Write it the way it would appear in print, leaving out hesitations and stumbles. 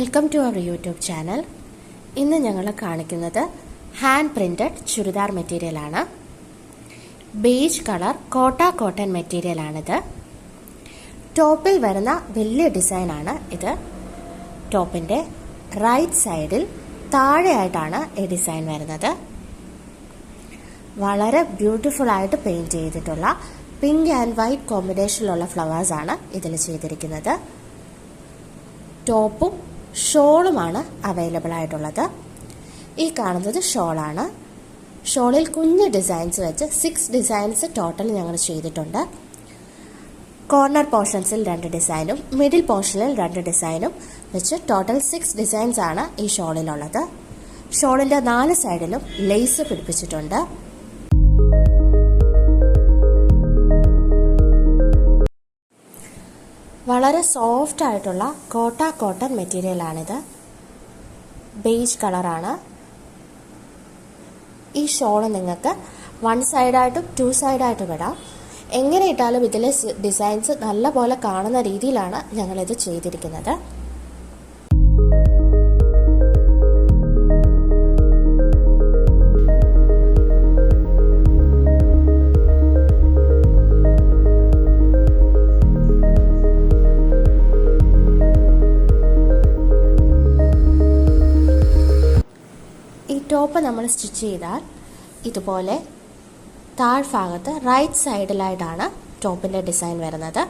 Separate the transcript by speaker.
Speaker 1: Welcome to our YouTube channel. ഇന്ന് ഞങ്ങൾ കാണിക്കുന്നത് ഹാൻഡ് പ്രിൻറ്റഡ് ചുരിദാർ മെറ്റീരിയലാണ്. ബേജ് കളർ കോട്ടൺ മെറ്റീരിയലാണിത്. ടോപ്പിൽ വരുന്ന വലിയ ഡിസൈനാണ് ഇത്. ടോപ്പിൻ്റെ റൈറ്റ് സൈഡിൽ താഴെയായിട്ടാണ് ഈ ഡിസൈൻ വരുന്നത്. വളരെ ബ്യൂട്ടിഫുൾ ആയിട്ട് പെയിൻറ്റ് ചെയ്തിട്ടുള്ള പിങ്ക് ആൻഡ് വൈറ്റ് കോമ്പിനേഷനിലുള്ള ഫ്ലവേഴ്സാണ് ഇതിൽ ചെയ്തിരിക്കുന്നത്. ടോപ്പും ഷോളുമാണ് അവൈലബിൾ ആയിട്ടുള്ളത്. ഈ കാണുന്നത് ഷോളാണ്. ഷോളിൽ കുഞ്ഞ് ഡിസൈൻസ് വെച്ച് 6 ഡിസൈൻസ് ടോട്ടൽ ഞങ്ങൾ ചെയ്തിട്ടുണ്ട്. കോർണർ പോർഷൻസിൽ 2 ഡിസൈനും മിഡിൽ പോർഷനിൽ 2 ഡിസൈനും വെച്ച് ടോട്ടൽ 6 ഡിസൈൻസ് ആണ് ഈ ഷോളിലുള്ളത്. ഷോളിൻ്റെ 4 സൈഡിലും ലേസ് പിടിപ്പിച്ചിട്ടുണ്ട്. വളരെ സോഫ്റ്റ് ആയിട്ടുള്ള കോട്ടൺ മെറ്റീരിയലാണിത്. ബേജ് കളറാണ്. ഈ ഷോള് നിങ്ങൾക്ക് 1 സൈഡായിട്ടും 2 സൈഡായിട്ടും ഇടാം. എങ്ങനെ ഇട്ടാലും ഇതിലെ ഡിസൈൻസ് നല്ലപോലെ കാണുന്ന രീതിയിലാണ് ഞങ്ങളിത് ചെയ്തിരിക്കുന്നത്. ഈ ടോപ്പ് നമ്മൾ സ്റ്റിച്ച് ചെയ്താൽ ഇതുപോലെ താഴ്ഭാഗത്ത് റൈറ്റ് സൈഡിലായിട്ടാണ് ടോപ്പിൻ്റെ ഡിസൈൻ വരുന്നത്.